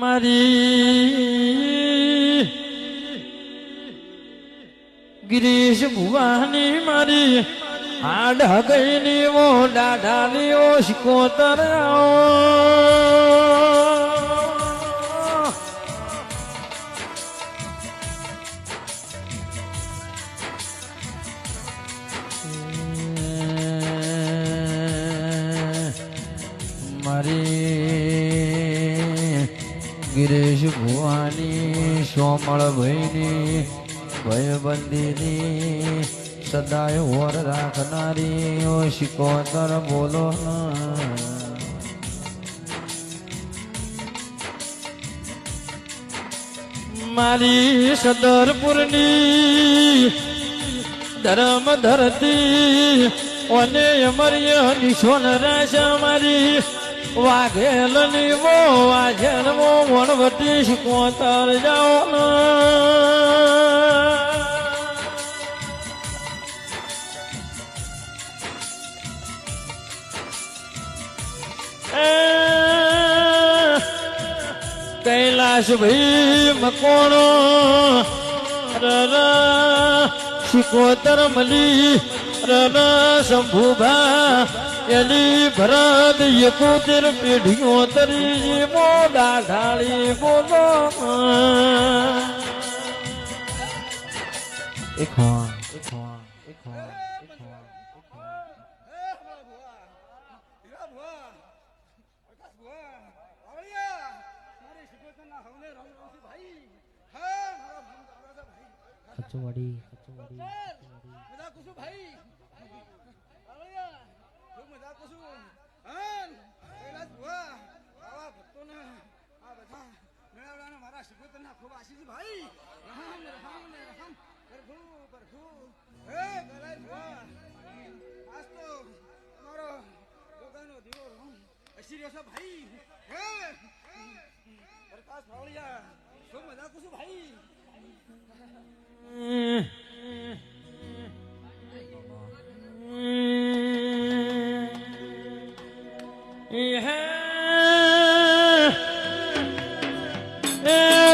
મારી ગિરીશ ભુવાની મારી હાડ હગઈની વો દાઢાની ઓ શિકોતર મારી ગિરીશ ભુવાની સોમળ ભાઈની ભયબંધીની સદાય હોર રાખનારી ઓ શિકોતર બોલો મારી સદરપુરની ધર્મ ધરતી અને અમર્ય નિશોન રાજા મારી વાઘેલની વો વાઘેલ વો વણવટી શિકોતર જાઓ કૈલાશ ભાઈ મકોણો શિકોતર મલી શંભુભા એની ભરત યકોતેર પેઢીઓ તરી મોડા ઢાળી બોલો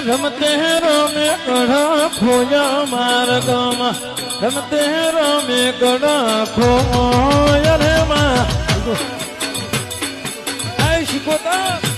રમતે રમે કડા ખોયા માર્ગમાં રમતે રમે કડા ખોયા રે માં શિકોતર